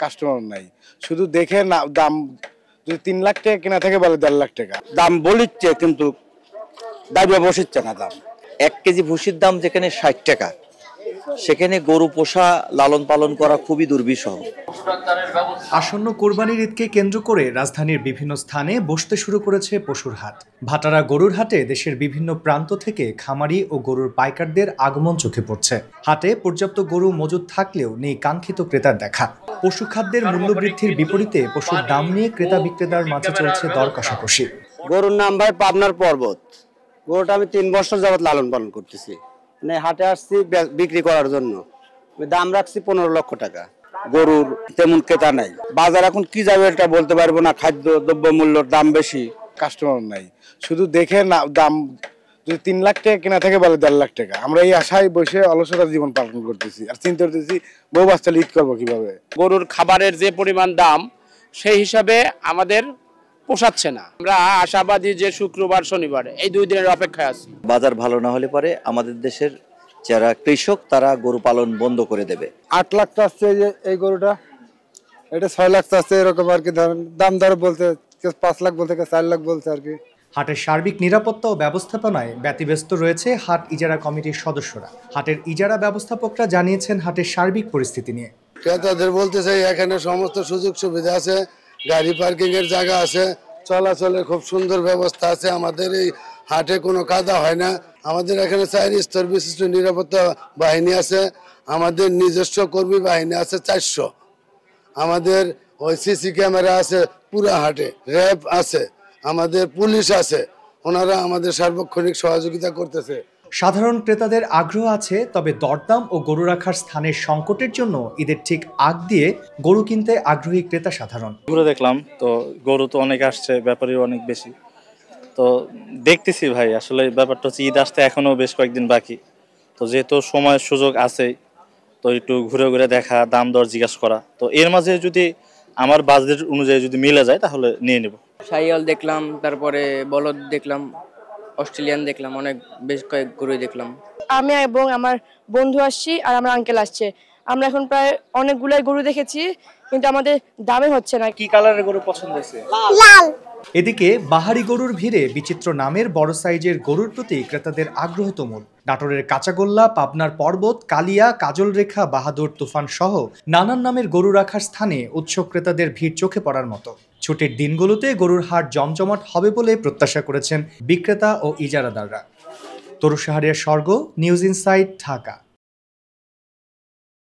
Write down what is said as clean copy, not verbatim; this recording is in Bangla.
কাস্টমার নাই, শুধু দেখে না দাম, যদি 3 লাখ টাকা কেনা থাকে বলে 1.5 লাখ টাকা দাম বলিচ্ছে, কিন্তু দাবি বসিচ্ছে না দাম। 1 কেজি ভুসির দাম যেখানে 60 টাকা, সেখানে গরু পোষা লালন পালন করা খুবই দুর্বিষহ। আসন্ন কোরবানির ঈদকে কেন্দ্র করে রাজধানীর বিভিন্ন স্থানে বসতে শুরু করেছে পশুর হাট। ভাটারা গরুর হাটে দেশের বিভিন্ন প্রান্ত থেকে খামারি ও গরুর পাইকারদের আগমন চোখে পড়ছে। হাটে পর্যাপ্ত গরু মজুদ থাকলেও নেই কাঙ্ক্ষিত ক্রেতার দেখা। পশু খাদ্যের মূল্যবৃদ্ধির বিপরীতে পশুর দাম নিয়ে ক্রেতা বিক্রেতার মাঝে চলছে দর কষাকষি। গরুর নাম ভাই পাবনার পর্বত। গরুটা আমি 3 বছর যাবত লালন পালন করতেছি। মানে হাটে আসছি বিক্রি করার জন্য। দাম রাখছি 15 লক্ষ টাকা। গরুর তেমন ক্রেতা নাই। বাজার এখন কি যাবে এটা বলতে পারবো না, খাদ্য দ্রব্য মূল্যের দাম বেশি। কাস্টমার নাই, শুধু দেখে না দাম, যদি 3 লাখ টাকা কেনা থাকে বলে 1.5 লাখ টাকা। আমরা এই আশায় বসে অলসতা জীবন পালন করতেছি আর চিন্তা করতেছি বউ বাচ্চা ঈদ করবো কিভাবে। গরুর খাবারের যে পরিমাণ দাম সেই হিসাবে আমাদের পোষাচ্ছে না। আমরা আশাবাদী যে শুক্রবার শনিবার এই 2 দিনের অপেক্ষায় আছি। বাজার ভালো না হলে পরে আমাদের দেশের যারা কৃষক তারা গরু পালন বন্ধ করে দেবে। 8 লাখ চাচ্ছে এই গরুটা, এটা 6 লাখ চাচ্ছে, এরকম আর কি। ধরেন দাম দর বলতে 5 লাখ বলতে 4 লাখ বলছে আর কি। হাটের সার্বিক নিরাপত্তা ও ব্যবস্থাপনায় ব্যতিব্যস্ত রয়েছে হাট ইজারা কমিটির সদস্যরা। হাটের ইজারা ব্যবস্থাপকরা জানিয়েছেন হাটের সার্বিক পরিস্থিতি নিয়ে। ক্রেতাদের বলতে চাই, এখানে সমস্ত সুযোগ সুবিধা আছে, গাড়ি পার্কিং এর জায়গা আছে, চলাচলের খুব সুন্দর ব্যবস্থা আছে। আমাদের এই হাটে কোনো কাদা হয় না। আমাদের এখানে 4 স্তর বিশিষ্ট নিরাপত্তা বাহিনী আছে, আমাদের নিজস্ব কর্মী বাহিনী আছে 400, আমাদের ওই সিসি ক্যামেরা আছে পুরা হাটে, র্যাব আছে, আমাদের পুলিশ আছে, ওনারা আমাদের সার্বক্ষণিক সহযোগিতা করতেছে। সাধারণ ক্রেতাদের আগ্রহ আছে, তবে দরদাম ও গরু রাখার স্থানের সংকটের জন্য ঈদের ঠিক আগ দিয়ে গরু কিনতে আগ্রহী ক্রেতা সাধারণ। ঘুরে দেখলাম তো গরু তো অনেক আসছে, ব্যাপারীও অনেক বেশি, তো দেখতেছি ভাই আসলে ব্যাপারটা হচ্ছে ঈদ আসতে এখনো বেশ কয়েকদিন বাকি, তো যেহেতু সময়ের সুযোগ আছে তো একটু ঘুরে ঘুরে দেখা, দাম দর জিজ্ঞাসা করা, তো এর মাঝে যদি আমার বাজেট অনুযায়ী যদি মিলে যায় তাহলে নিয়ে নেব। শাহিওয়াল দেখলাম, তারপরে বলদ দেখলাম, অস্ট্রেলিয়ান দেখলাম, অনেক বেশ কয়েক গরু দেখলাম। আমি এবং আমার বন্ধু আসছি আর আমার আঙ্কেল আসছে। আমরা এখন প্রায় অনেকগুলাই গরু দেখেছি, কিন্তু আমাদের দামে হচ্ছে না। কি কালারের গরু পছন্দ হয়েছে? লাল। এদিকে বাহারি গরুর ভিড়ে বিচিত্র নামের বড় সাইজের গরুর প্রতি ক্রেতাদের আগ্রহ তুমুল। নাটোরের কাঁচাগোল্লা, পাবনার পর্বত, কালিয়া, কাজলরেখা, বাহাদুর, তুফান সহ নানান নামের গরু রাখার স্থানে উৎসুক ক্রেতাদের ভিড় চোখে পড়ার মতো। ছুটির দিনগুলোতে গরুর হাট জমজমাট হবে বলে প্রত্যাশা করেছেন বিক্রেতা ও ইজারাদাররা। তরু শাহরিয়ার স্বর্গ, নিউজ ইনসাইট, ঢাকা।